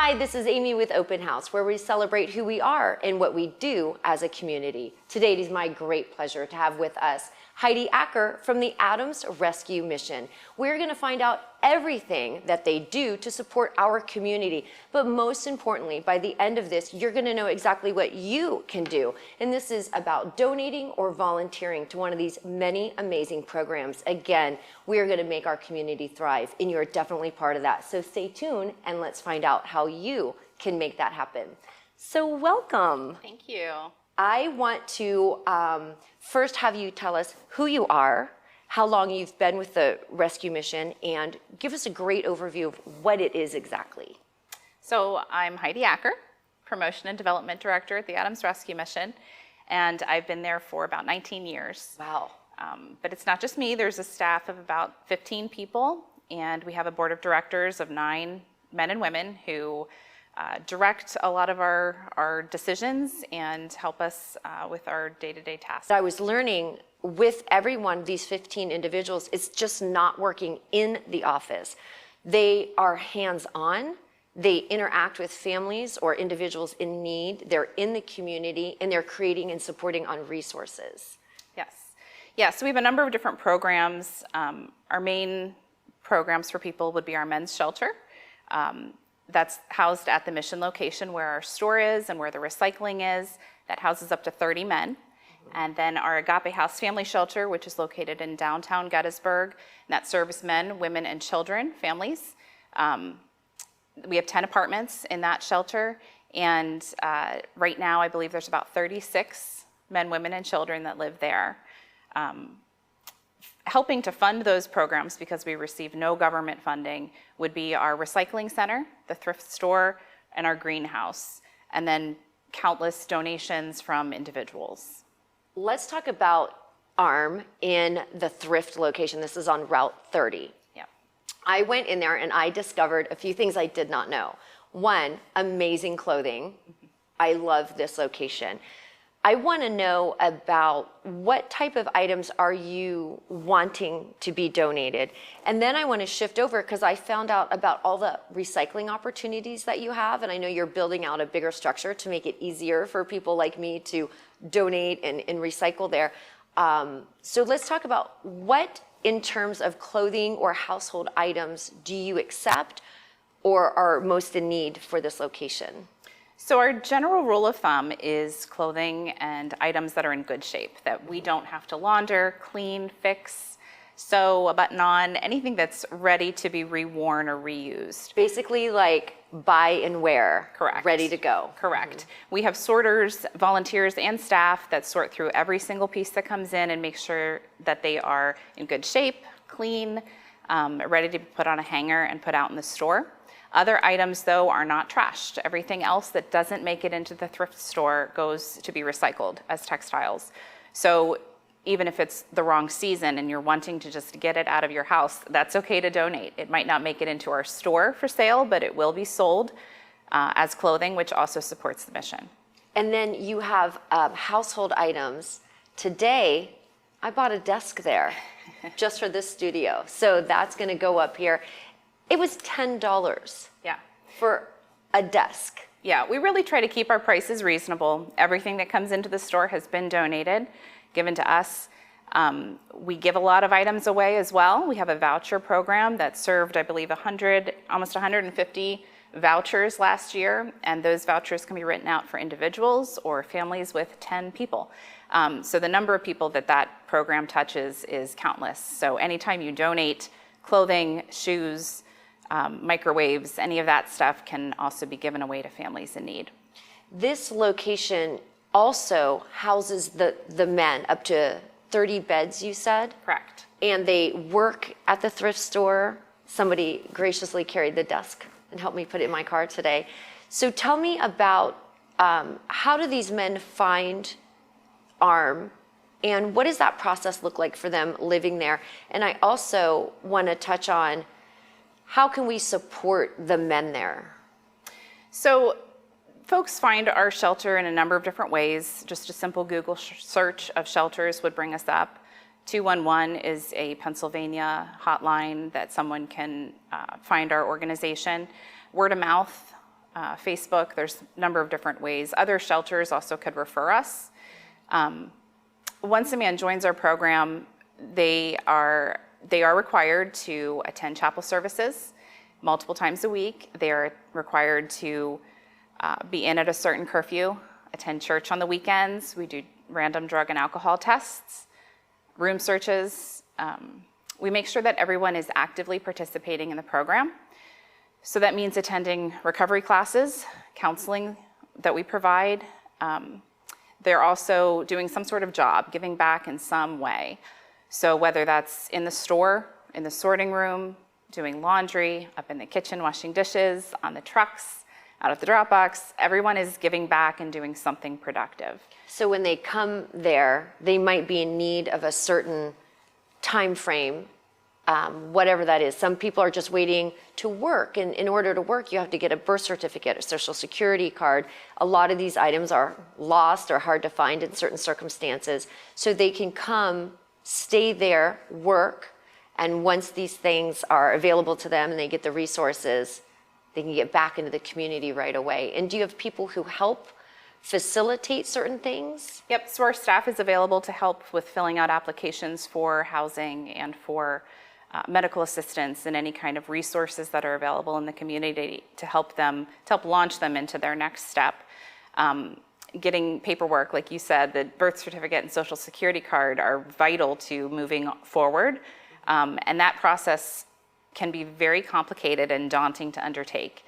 Hi, this is Amy with Open House, where we celebrate who we are and what we do as a community. Today it is my great pleasure to have with us Heidi Acker from the Adams Rescue Mission. We're going to find out everything that they do to support our community. But most importantly, by the end of this, you're going to know exactly what you can do. And this is about donating or volunteering to one of these many amazing programs. Again, we are going to make our community thrive, and you're definitely part of that. So stay tuned and let's find out how you can make that happen. So welcome. Thank you. I want to first have you tell us who you are, how long you've been with the rescue mission, and give us a great overview of what it is exactly. So I'm Heidi Acker, Promotion and Development Director at the Adams Rescue Mission, and I've been there for about 19 years. Wow. But it's not just me. There's a staff of about 15 people, and we have a board of directors of 9 men and women who direct a lot of our decisions and help us with our day-to-day tasks. I was learning with every one of these 15 individuals, it's just not working in the office. They are hands-on. They interact with families or individuals in need. They're in the community, and they're creating and supporting on resources. Yes. Yeah, so we have a number of different programs. Our main programs for people would be our men's shelter. That's housed at the mission location where our store is and where the recycling is. That houses up to 30 men. And then our Agape House family shelter, which is located in downtown Gettysburg, and that serves men, women, and children, families. We have 10 apartments in that shelter, and right now I believe there's about 36 men, women, and children that live there. Helping to fund those programs, because we receive no government funding, would be our recycling center, the thrift store, and our greenhouse, and then countless donations from individuals. Let's talk about ARM in the thrift location. This is on Route 30. Yeah. I went in there and I discovered a few things I did not know. One, amazing clothing. I love this location. I want to know about what type of items are you wanting to be donated? And then I want to shift over because I found out about all the recycling opportunities that you have, and I know you're building out a bigger structure to make it easier for people like me to donate and recycle there. So let's talk about what, in terms of clothing or household items, do you accept or are most in need for this location? So our general rule of thumb is clothing and items that are in good shape, that we don't have to launder, clean, fix, sew, button on, anything that's ready to be reworn or reused. Basically like buy and wear. Correct. Ready to go. Correct. We have sorters, volunteers, and staff that sort through every single piece that comes in and make sure that they are in good shape, clean, ready to be put on a hanger and put out in the store. Other items, though, are not trashed. Everything else that doesn't make it into the thrift store goes to be recycled as textiles. So even if it's the wrong season and you're wanting to just get it out of your house, that's okay to donate. It might not make it into our store for sale, but it will be sold as clothing, which also supports the mission. And then you have household items. Today, I bought a desk there just for this studio. So that's going to go up here. It was $10 for a desk. Yeah, we really try to keep our prices reasonable. Everything that comes into the store has been donated, given to us. We give a lot of items away as well. We have a voucher program that served, I believe, almost 150 vouchers last year, and those vouchers can be written out for individuals or families with 10 people. So the number of people that program touches is countless. So anytime you donate clothing, shoes, microwaves, any of that stuff can also be given away to families in need. This location also houses the men, up to 30 beds, you said? Correct. And they work at the thrift store. Somebody graciously carried the desk and helped me put it in my car today. So tell me about how do these men find ARM, and what does that process look like for them living there? And I also want to touch on how can we support the men there? So folks find our shelter in a number of different ways. Just a simple Google search of shelters would bring us up. 211 is a Pennsylvania hotline that someone can find our organization. Word of mouth Facebook. There's a number of different ways. Other shelters also could refer us. Once a man joins our program, they are required to attend chapel services multiple times a week. They are required to be in at a certain curfew, attend church on the weekends. We do random drug and alcohol tests, room searches. We make sure that everyone is actively participating in the program. So that means attending recovery classes, counseling that we provide. They're also doing some sort of job, giving back in some way. So whether that's in the store, in the sorting room, doing laundry, up in the kitchen, washing dishes, on the trucks, out at the drop box, everyone is giving back and doing something productive. So when they come there, they might be in need of a certain time frame, whatever that is. Some people are just waiting to work, and in order to work, you have to get a birth certificate, a social security card. A lot of these items are lost or hard to find in certain circumstances. So they can come, stay there, work, and once these things are available to them and they get the resources, they can get back into the community right away. And do you have people who help facilitate certain things? Yep, so our staff is available to help with filling out applications for housing and for medical assistance and any kind of resources that are available in the community to help launch them into their next step. Getting paperwork, like you said, the birth certificate and social security card are vital to moving forward. And that process can be very complicated and daunting to undertake.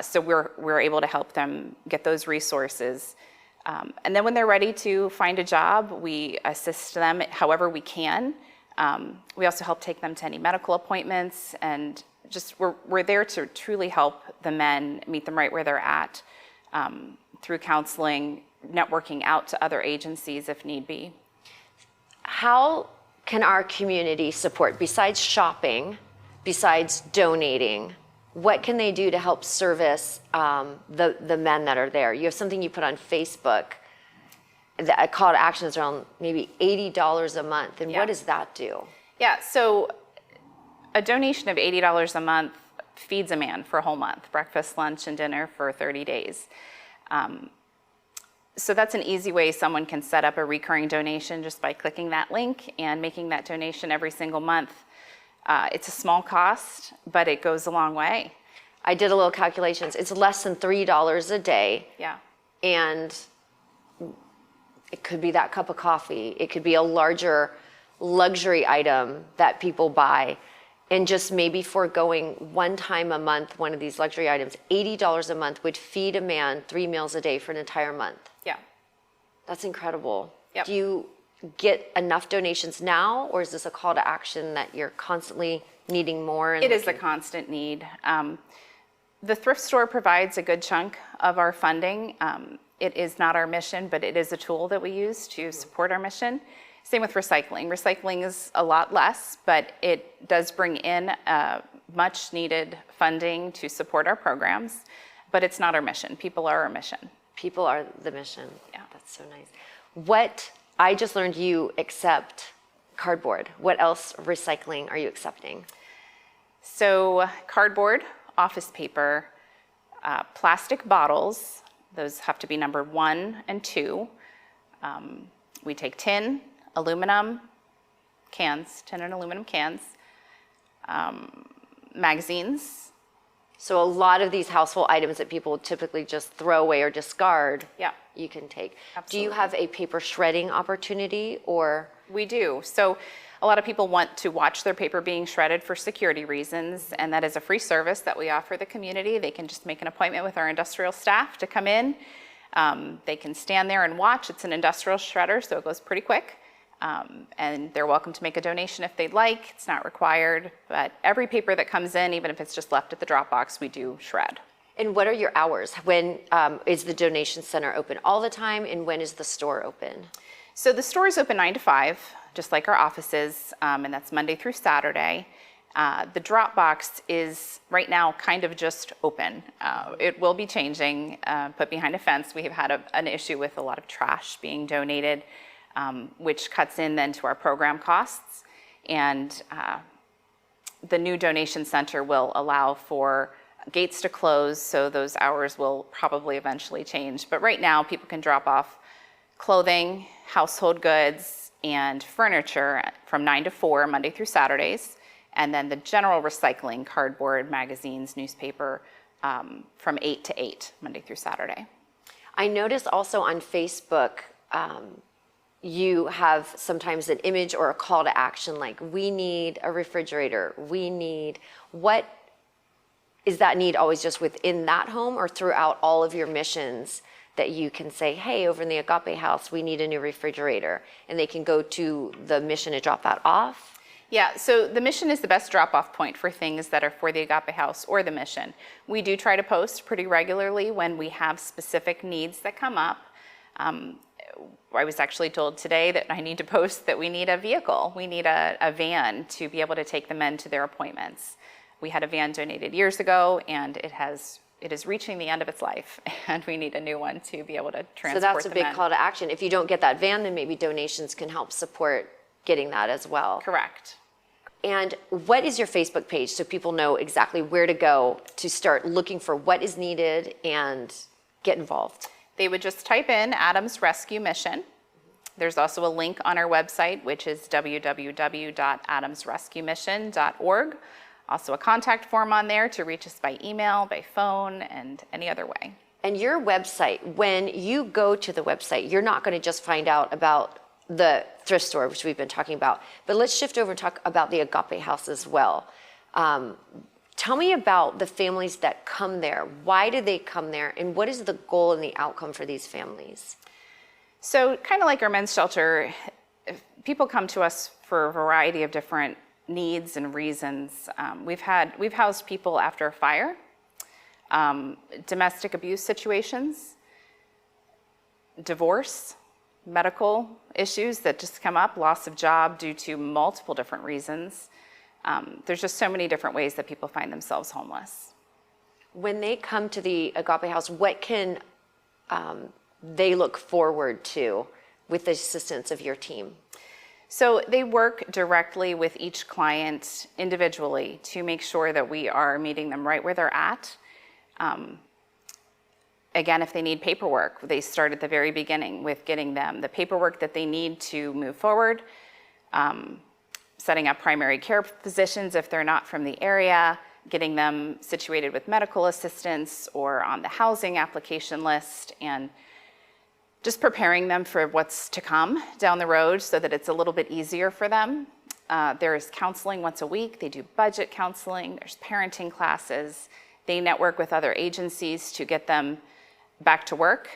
So we're able to help them get those resources. And then when they're ready to find a job, we assist them however we can. We also help take them to any medical appointments, and just we're there to truly help the men meet them right where they're at, through counseling, networking out to other agencies if need be. How can our community support, besides shopping, besides donating? What can they do to help service the men that are there? You have something you put on Facebook, a call to action is around maybe $80 a month. And Yeah. what does that do? Yeah, so a donation of $80 a month feeds a man for a whole month, breakfast, lunch, and dinner for 30 days. So that's an easy way someone can set up a recurring donation just by clicking that link and making that donation every single month. It's a small cost, but it goes a long way. I did a little calculations. It's less than $3 a day. Yeah. And it could be that cup of coffee. It could be a larger luxury item that people buy. And just maybe foregoing one time a month, one of these luxury items, $80 a month would feed a man 3 meals a day for an entire month. Yeah. That's incredible. Yep. Do you get enough donations now, or is this a call to action that you're constantly needing more? It is a constant need. The thrift store provides a good chunk of our funding. It is not our mission, but it is a tool that we use to support our mission. Same with recycling. Recycling is a lot less, but it does bring in much needed funding to support our programs, but it's not our mission. People are our mission. People are the mission. Yeah. That's so nice. I just learned you accept cardboard. What else recycling are you accepting? So cardboard, office paper, plastic bottles, those have to be number 1 and 2. We take tin, aluminum cans, tin and aluminum cans, magazines. So a lot of these household items that people typically just throw away or discard, Yeah. you can take. Absolutely. Do you have a paper shredding opportunity, or? We do. So a lot of people want to watch their paper being shredded for security reasons, and that is a free service that we offer the community. They can just make an appointment with our industrial staff to come in. They can stand there and watch. It's an industrial shredder, so it goes pretty quick. And they're welcome to make a donation if they'd like. It's not required, but every paper that comes in, even if it's just left at the drop box, we do shred. And what are your hours? When is the donation center open all the time, and when is the store open? So the store is open 9 to 5, just like our offices, and that's Monday through Saturday. The drop box is right now kind of just open. It will be changing, put behind a fence. We have had an issue with a lot of trash being donated, which cuts in then to our program costs. And the new donation center will allow for gates to close, so those hours will probably eventually change. But right now, people can drop off clothing, household goods, and furniture from 9 to 4, Monday through Saturdays, and then the general recycling, cardboard, magazines, newspaper, from 8 to 8, Monday through Saturday. I notice also on Facebook, you have sometimes an image or a call to action like, we need a refrigerator, what is that need always just within that home or throughout all of your missions that you can say, hey, over in the Agape House, we need a new refrigerator, and they can go to the mission and drop that off? Yeah, so the mission is the best drop-off point for things that are for the Agape House or the mission. We do try to post pretty regularly when we have specific needs that come up. I was actually told today that I need to post that we need a vehicle. We need a van to be able to take the men to their appointments. We had a van donated years ago, and it is reaching the end of its life, and we need a new one to be able to transport the men. So that's a big call to action. If you don't get that van, then maybe donations can help support getting that as well. Correct. And what is your Facebook page so people know exactly where to go to start looking for what is needed and get involved? They would just type in Adams Rescue Mission. There's also a link on our website, which is www.adamsrescuemission.org. Also a contact form on there to reach us by email, by phone, and any other way. And your website, when you go to the website, you're not going to just find out about the thrift store, which we've been talking about, but let's shift over and talk about the Agape House as well. Tell me about the families that come there. Why do they come there? And what is the goal and the outcome for these families? So kind of like our men's shelter, people come to us for a variety of different needs and reasons. We've housed people after a fire, domestic abuse situations, divorce, medical issues that just come up, loss of job due to multiple different reasons. There's just so many different ways that people find themselves homeless. When they come to the Agape House, what can they look forward to with the assistance of your team? So they work directly with each client individually to make sure that we are meeting them right where they're at. Again, if they need paperwork, they start at the very beginning with getting them the paperwork that they need to move forward, setting up primary care physicians if they're not from the area, getting them situated with medical assistance or on the housing application list, and just preparing them for what's to come down the road so that it's a little bit easier for them. There's counseling once a week. They do budget counseling. There's parenting classes. They network with other agencies to get them back to work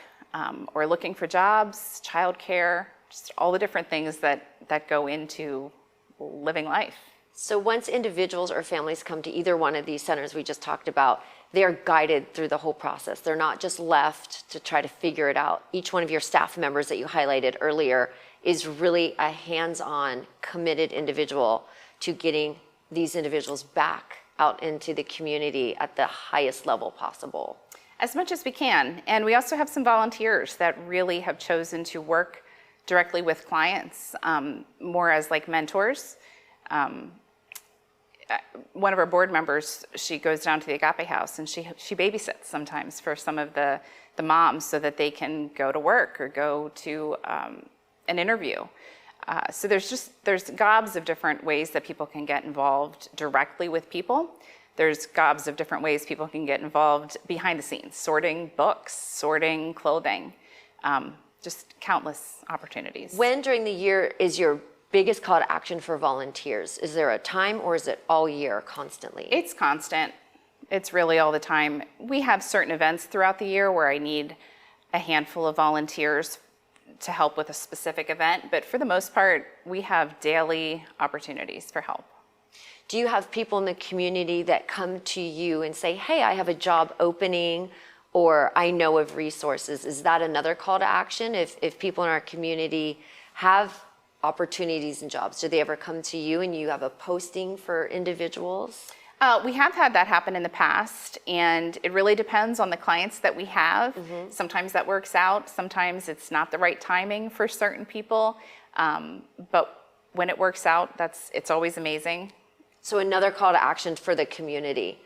or looking for jobs, childcare, just all the different things that go into living life. So once individuals or families come to either one of these centers we just talked about, they are guided through the whole process. They're not just left to try to figure it out. Each one of your staff members that you highlighted earlier is really a hands-on, committed individual to getting these individuals back out into the community at the highest level possible. As much as we can. And we also have some volunteers that really have chosen to work directly with clients, more as like mentors. One of our board members, she goes down to the Agape House and she babysits sometimes for some of the moms so that they can go to work or go to an interview. So there's gobs of different ways that people can get involved directly with people. There's gobs of different ways people can get involved behind the scenes, sorting books, sorting clothing, just countless opportunities. When during the year is your biggest call to action for volunteers? Is there a time or is it all year constantly? It's constant. It's really all the time. We have certain events throughout the year where I need a handful of volunteers to help with a specific event, but for the most part, we have daily opportunities for help. Do you have people in the community that come to you and say, hey, I have a job opening, or I know of resources? Is that another call to action? If people in our community have opportunities and jobs, do they ever come to you and you have a posting for individuals? We have had that happen in the past, and it really depends on the clients that we have. Mm-hmm. Sometimes that works out. Sometimes it's not the right timing for certain people. But when it works out, it's always amazing. So another call to action for the community.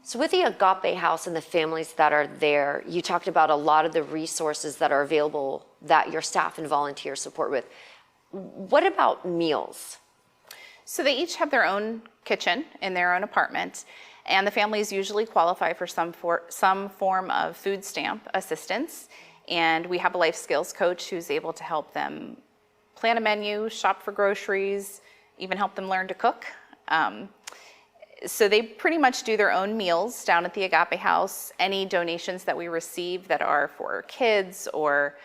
So with the Agape House and the families that are there, you talked about a lot of the resources that are available that your staff and volunteers support with. What about meals? So they each have their own kitchen in their own apartment, and the families usually qualify for some form of food stamp assistance. And we have a life skills coach who's able to help them plan a menu, shop for groceries, even help them learn to cook. So they pretty much do their own meals down at the Agape House. Any donations that we receive that are for kids or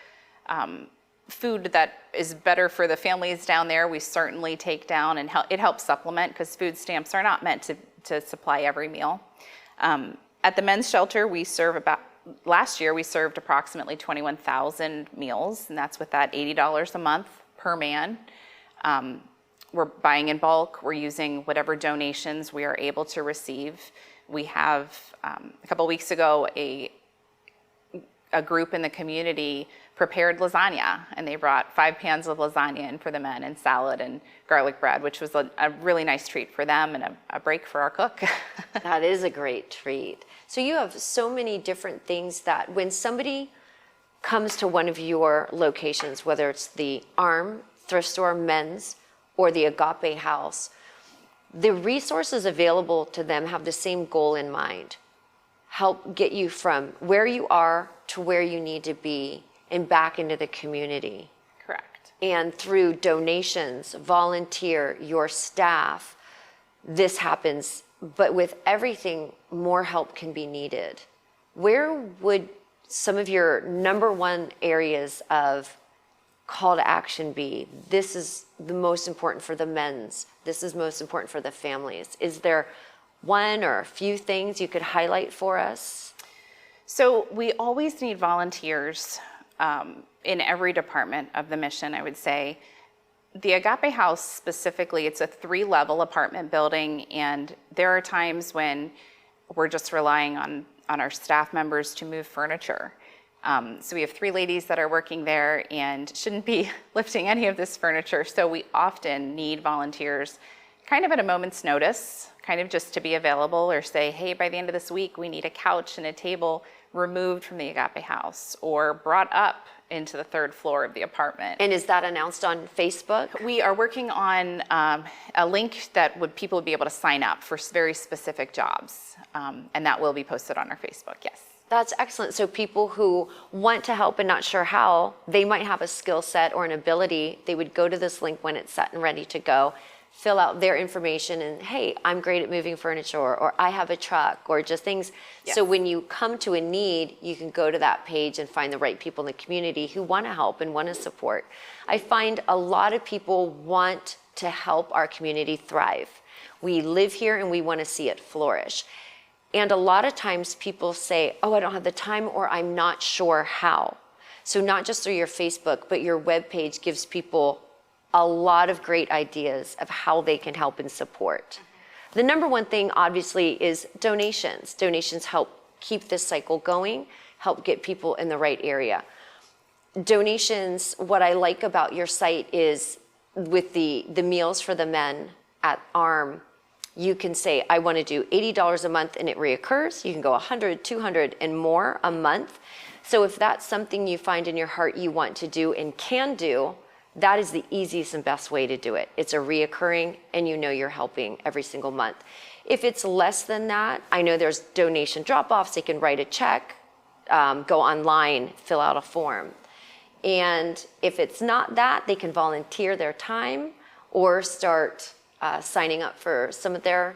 food that is better for the families down there, we certainly take down, and it helps supplement, because food stamps are not meant to supply every meal. At the men's shelter, last year we served approximately 21,000 meals, and that's with that $80 a month per man. We're buying in bulk. We're using whatever donations we are able to receive. We have, a couple weeks ago, a group in the community prepared lasagna, and they brought 5 pans of lasagna in for the men, and salad and garlic bread, which was a really nice treat for them and a break for our cook. That is a great treat. So you have so many different things that when somebody comes to one of your locations, whether it's the ARM, thrift store, men's, or the Agape House, the resources available to them have the same goal in mind. Help get you from where you are to where you need to be and back into the community. Correct. And through donations, volunteer, your staff, this happens. But with everything, more help can be needed. Where would some of your number one areas of call to action be? This is the most important for the men's. This is most important for the families. Is there one or a few things you could highlight for us? So we always need volunteers in every department of the mission, I would say. The Agape House specifically, it's a 3-level apartment building, and there are times when we're just relying on our staff members to move furniture. So we have 3 ladies that are working there and shouldn't be lifting any of this furniture. So we often need volunteers kind of at a moment's notice, kind of just to be available, or say, hey, by the end of this week, we need a couch and a table removed from the Agape House or brought up into the 3rd floor of the apartment. And is that announced on Facebook? We are working on a link that people would be able to sign up for very specific jobs, and that will be posted on our Facebook, yes. That's excellent. So people who want to help and not sure how, they might have a skill set or an ability. They would go to this link when it's set and ready to go, fill out their information, and hey, I'm great at moving furniture, or I have a truck, or just things. Yes. So when you come to a need, you can go to that page and find the right people in the community who want to help and want to support. I find a lot of people want to help our community thrive. We live here and we want to see it flourish. And a lot of times people say, oh, I don't have the time, or I'm not sure how. So not just through your Facebook, but your webpage gives people a lot of great ideas of how they can help and support. The number one thing, obviously, is donations. Donations help keep this cycle going, help get people in the right area. Donations, what I like about your site is with the meals for the men at ARM, you can say, I want to do $80 a month, and it reoccurs. You can go 100, 200, and more a month. So if that's something you find in your heart you want to do and can do, that is the easiest and best way to do it. It's a reoccurring, and you know you're helping every single month. If it's less than that, I know there's donation drop-offs. They can write a check, go online, fill out a form. And if it's not that, they can volunteer their time or start signing up for some of their,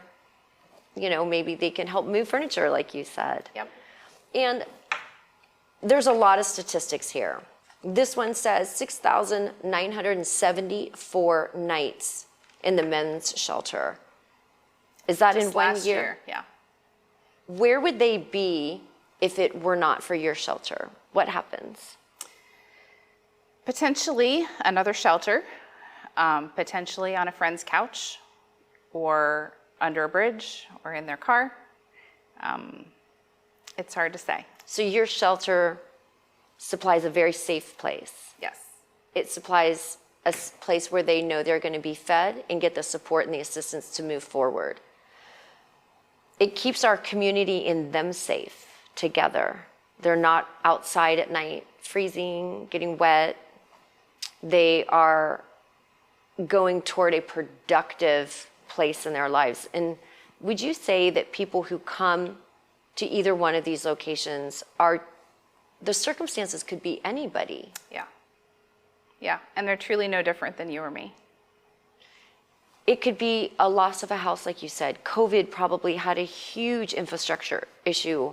maybe they can help move furniture, like you said. Yep. And there's a lot of statistics here. This one says 6,974 nights in the men's shelter. Is that Just in 1 last year? Yeah. Where would they be if it were not for your shelter? What happens? Potentially another shelter, potentially on a friend's couch, or under a bridge, or in their car. It's hard to say. So your shelter supplies a very safe place. Yes. It supplies a place where they know they're going to be fed and get the support and the assistance to move forward. it keeps our community and them safe together. They're not outside at night, freezing, getting wet. They are going toward a productive place in their lives. And would you say that people who come to either one of these locations are, the circumstances could be anybody? Yeah. Yeah, and they're truly no different than you or me. It could be a loss of a house, like you said. COVID probably had a huge infrastructure issue.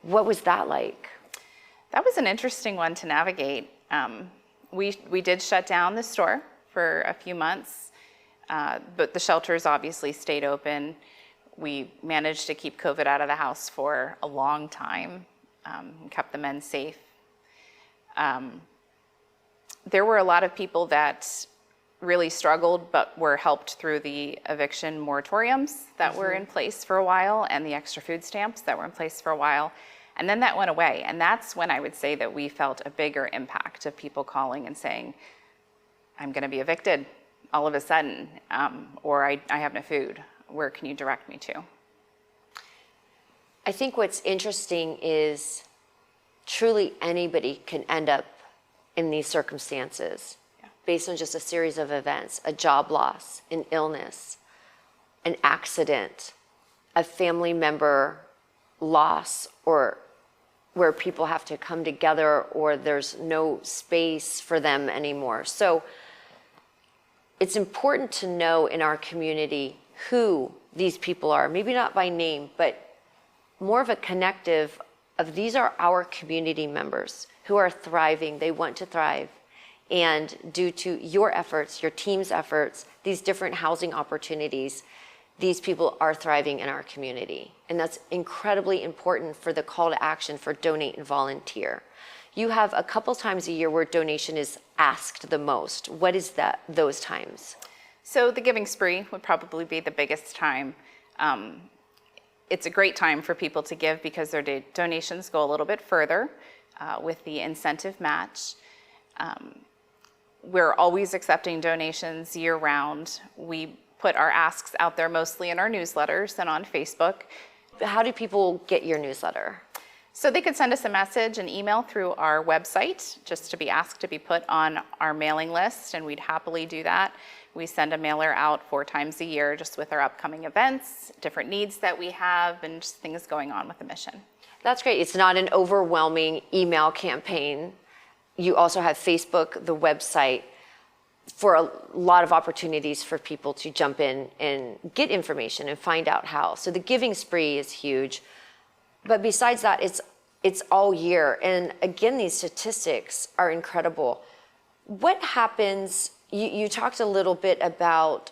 What was that like? That was an interesting one to navigate. We did shut down the store for a few months, but the shelters obviously stayed open. We managed to keep COVID out of the house for a long time, kept the men safe. There were a lot of people that really struggled, but were helped through the eviction moratoriums that were in place for a while and the extra food stamps that were in place for a while. And then that went away. And that's when I would say that we felt a bigger impact of people calling and saying, I'm going to be evicted all of a sudden, or I have no food. Where can you direct me to? I think what's interesting is truly anybody can end up in these circumstances based on just a series of events, a job loss, an illness, an accident, a family member loss, or where people have to come together or there's no space for them anymore. So it's important to know in our community who these people are, maybe not by name, but more of a connective of these are our community members who are thriving, they want to thrive. And due to your efforts, your team's efforts, these different housing opportunities, these people are thriving in our community. And that's incredibly important for the call to action for donate and volunteer. You have a couple times a year where donation is asked the most. What is that, those times? So the giving spree would probably be the biggest time. It's a great time for people to give because their donations go a little bit further with the incentive match. We're always accepting donations year round. We put our asks out there mostly in our newsletters and on Facebook. How do people get your newsletter? So they could send us a message, an email through our website, just to be asked to be put on our mailing list, and we'd happily do that. We send a mailer out 4 times a year just with our upcoming events, different needs that we have, and just things going on with the mission. That's great. It's not an overwhelming email campaign. You also have Facebook, the website, for a lot of opportunities for people to jump in and get information and find out how. So the giving spree is huge. But besides that, it's all year. And again, these statistics are incredible. What happens, you talked a little bit about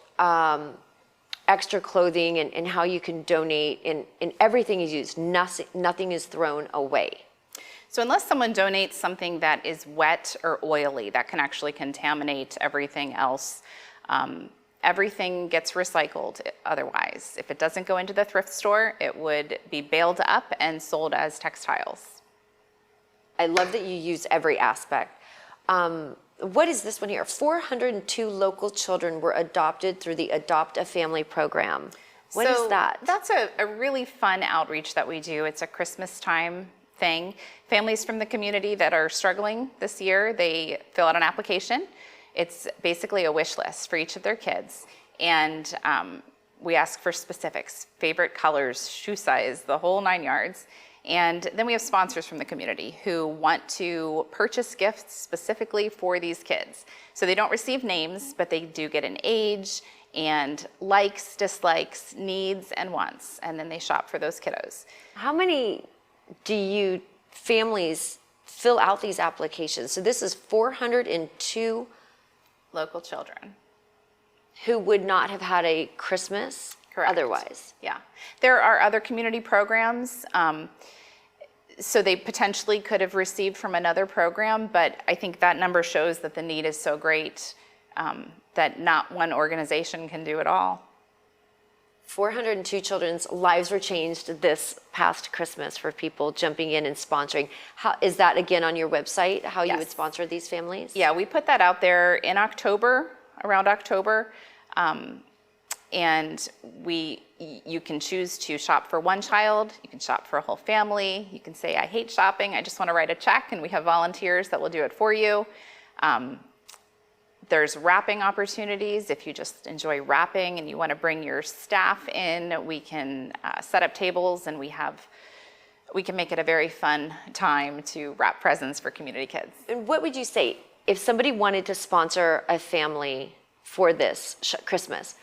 extra clothing and how you can donate, and everything is used. Nothing is thrown away. So unless someone donates something that is wet or oily, that can actually contaminate everything else, everything gets recycled otherwise. If it doesn't go into the thrift store, it would be baled up and sold as textiles. I love that you use every aspect. What is this one here? 402 local children were adopted through the Adopt a Family program. What is that? That's a really fun outreach that we do. It's a Christmas time thing. Families from the community that are struggling this year, they fill out an application. It's basically a wish list for each of their kids. And we ask for specifics, favorite colors, shoe size, the whole 9 yards. And then we have sponsors from the community who want to purchase gifts specifically for these kids. So they don't receive names, but they do get an age and likes, dislikes, needs, and wants. And then they shop for those kiddos. How many families fill out these applications? So this is 402 local children who would not have had a Christmas Correct. Otherwise. Yeah. There are other community programs, so they potentially could have received from another program, but I think that number shows that the need is so great that not one organization can do it all. 402 children's lives were changed this past Christmas for people jumping in and sponsoring. How is that again on your website, how you would sponsor these families? Yeah, we put that out there in October, around October. And you can choose to shop for one child, you can shop for a whole family, you can say, I hate shopping, I just want to write a check, and we have volunteers that will do it for you. There's wrapping opportunities. If you just enjoy wrapping and you want to bring your staff in, we can set up tables, and we can make it a very fun time to wrap presents for community kids. And what would you say if somebody wanted to sponsor a family for this Christmas?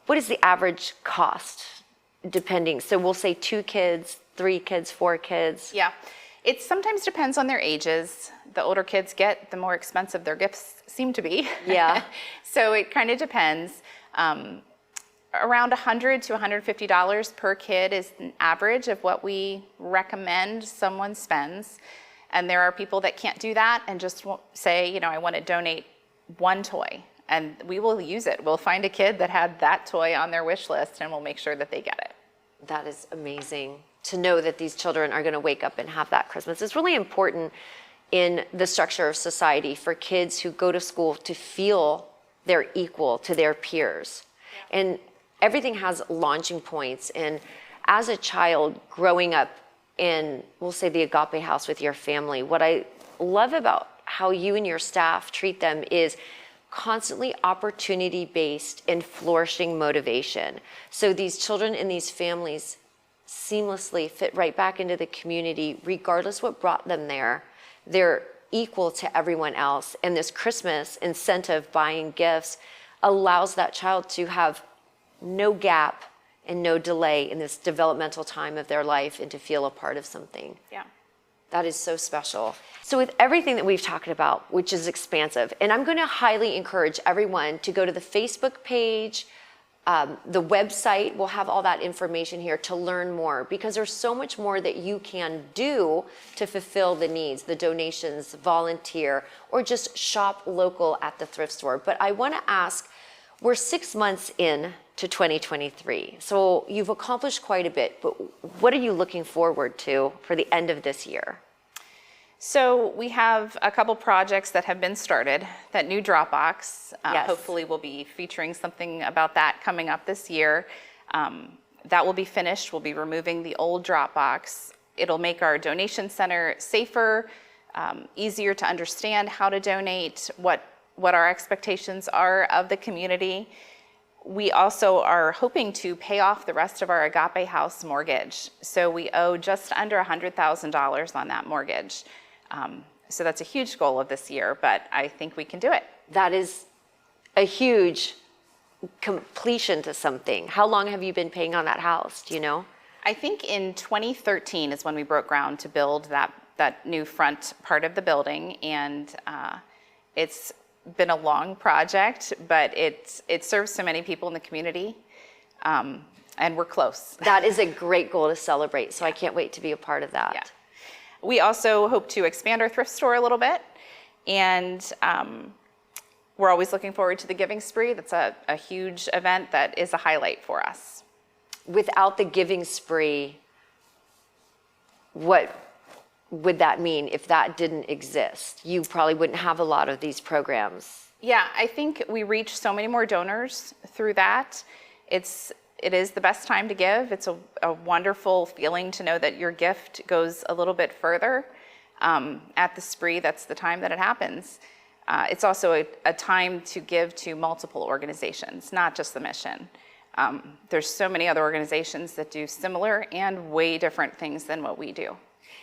What is the average cost, depending? So we'll say 2 kids, 3 kids, 4 kids. Yeah, it sometimes depends on their ages. The older kids get, the more expensive their gifts seem to be. Yeah. So it kind of depends. Around $100 to $150 per kid is an average of what we recommend someone spends. And there are people that can't do that and just say, I want to donate 1 toy. And we will use it. We'll find a kid that had that toy on their wish list, and we'll make sure that they get it. That is amazing to know that these children are going to wake up and have that Christmas. It's really important in the structure of society for kids who go to school to feel they're equal to their peers. Yeah. And everything has launching points. And as a child growing up in, we'll say, the Agape House with your family, what I love about how you and your staff treat them is constantly opportunity-based and flourishing motivation. So these children and these families seamlessly fit right back into the community, regardless what brought them there. They're equal to everyone else. And this Christmas incentive, buying gifts, allows that child to have no gap and no delay in this developmental time of their life and to feel a part of something. Yeah. That is so special. So with everything that we've talked about, which is expansive, and I'm going to highly encourage everyone to go to the Facebook page, the website, we'll have all that information here to learn more, because there's so much more that you can do to fulfill the needs, the donations, volunteer, or just shop local at the thrift store. But I want to ask, we're 6 months in to 2023. So you've accomplished quite a bit, but what are you looking forward to for the end of this year? So we have a couple projects that have been started. That new Dropbox, Yes. hopefully we'll be featuring something about that coming up this year. That will be finished. We'll be removing the old Dropbox. It'll make our donation center safer, easier to understand how to donate, what our expectations are of the community. We also are hoping to pay off the rest of our Agape House mortgage. So we owe just under $100,000 on that mortgage. So that's a huge goal of this year, but I think we can do it. That is a huge completion to something. How long have you been paying on that house? Do you know? I think in 2013 is when we broke ground to build that new front part of the building, and it's been a long project, but it serves so many people in the community, and we're close. That is a great goal to celebrate, so I can't wait to be a part of that. Yeah. We also hope to expand our thrift store a little bit, and we're always looking forward to the Giving Spree. That's a huge event that is a highlight for us. Without the Giving Spree, what would that mean if that didn't exist? You probably wouldn't have a lot of these programs. Yeah, I think we reach so many more donors through that. It is the best time to give. It's a wonderful feeling to know that your gift goes a little bit further. At the spree, that's the time that it happens. It's also a time to give to multiple organizations, not just the mission. There's so many other organizations that do similar and way different things than what we do.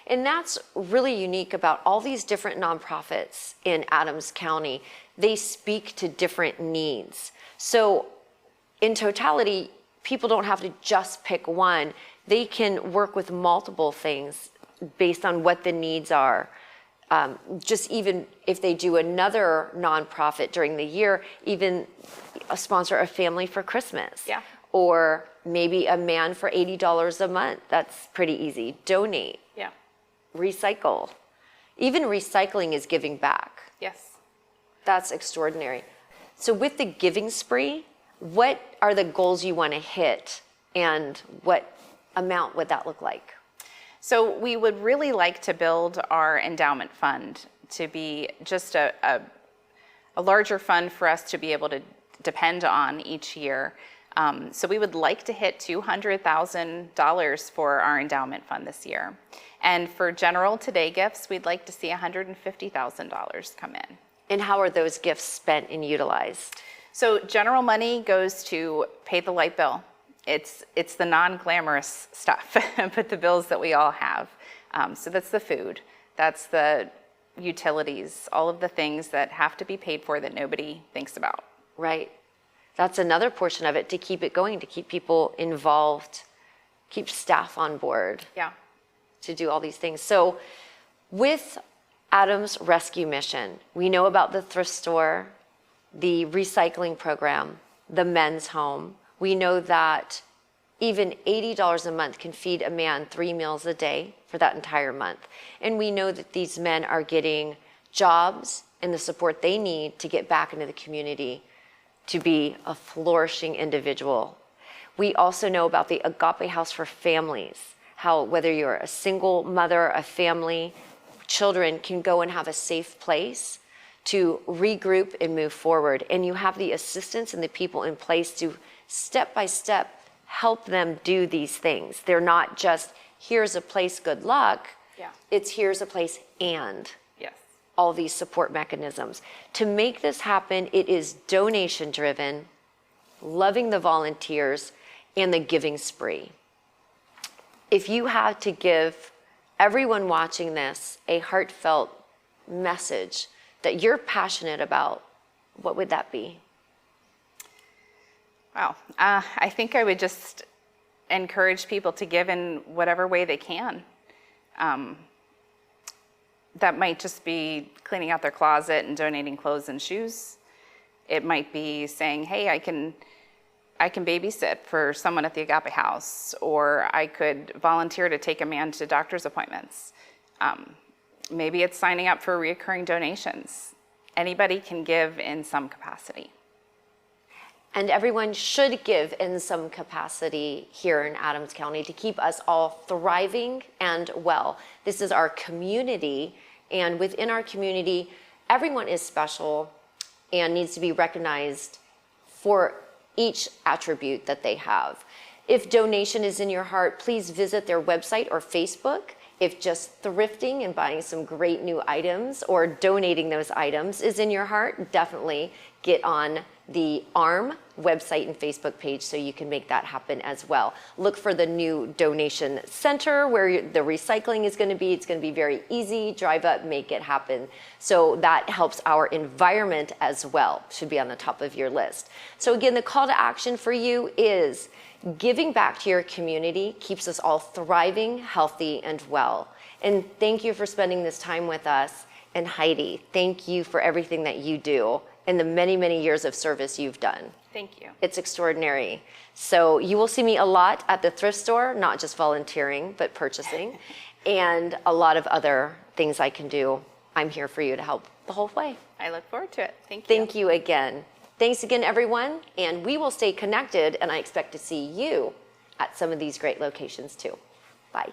And that's really unique about all these different nonprofits in Adams County. They speak to different needs. So in totality, people don't have to just pick one. They can work with multiple things based on what the needs are. Just even if they do another nonprofit during the year, even sponsor a family for Christmas. Yeah. Or maybe a man for $80 a month. That's pretty easy. Donate. Yeah. Recycle. Even recycling is giving back. Yes. That's extraordinary. So with the Giving Spree, what are the goals you want to hit, and what amount would that look like? So we would really like to build our endowment fund to be just a larger fund for us to be able to depend on each year. So we would like to hit $200,000 for our endowment fund this year. And for General Today gifts, we'd like to see $150,000 come in. And how are those gifts spent and utilized? So general money goes to pay the light bill. It's the non-glamorous stuff, but the bills that we all have. So that's the food, that's the utilities, all of the things that have to be paid for that nobody thinks about. Right. That's another portion of it, to keep it going, to keep people involved, keep staff on board. Yeah. To do all these things. So with Adam's rescue mission, we know about the thrift store, the recycling program, the men's home. We know that even $80 a month can feed a man 3 meals a day for that entire month. And we know that these men are getting jobs and the support they need to get back into the community to be a flourishing individual. We also know about the Agape House for families, how whether you're a single mother, a family, children can go and have a safe place to regroup and move forward. And you have the assistance and the people in place to step by step help them do these things. They're not just, here's a place, good luck. Yeah. It's here's a place and Yes. all these support mechanisms. To make this happen, it is donation driven, loving the volunteers, and the giving spree. If you had to give everyone watching this a heartfelt message that you're passionate about, what would that be? Wow. I think I would just encourage people to give in whatever way they can. That might just be cleaning out their closet and donating clothes and shoes. It might be saying, hey, I can babysit for someone at the Agape House, or I could volunteer to take a man to doctor's appointments. Maybe it's signing up for recurring donations. Anybody can give in some capacity. And everyone should give in some capacity here in Adams County to keep us all thriving and well. This is our community, and within our community, everyone is special and needs to be recognized for each attribute that they have. If donation is in your heart, please visit their website or Facebook. If just thrifting and buying some great new items or donating those items is in your heart, definitely get on the ARM website and Facebook page so you can make that happen as well. Look for the new donation center where the recycling is going to be. It's going to be very easy. Drive up, make it happen. So that helps our environment as well. Should be on the top of your list. So again, the call to action for you is giving back to your community keeps us all thriving, healthy, and well. And thank you for spending this time with us. And Heidi, thank you for everything that you do and the many, many years of service you've done. Thank you. It's extraordinary. So you will see me a lot at the thrift store, not just volunteering, but purchasing, and a lot of other things I can do. I'm here for you to help the whole way. I look forward to it. Thank you. Thank you again. Thanks again, everyone, and we will stay connected, and I expect to see you at some of these great locations too. Bye.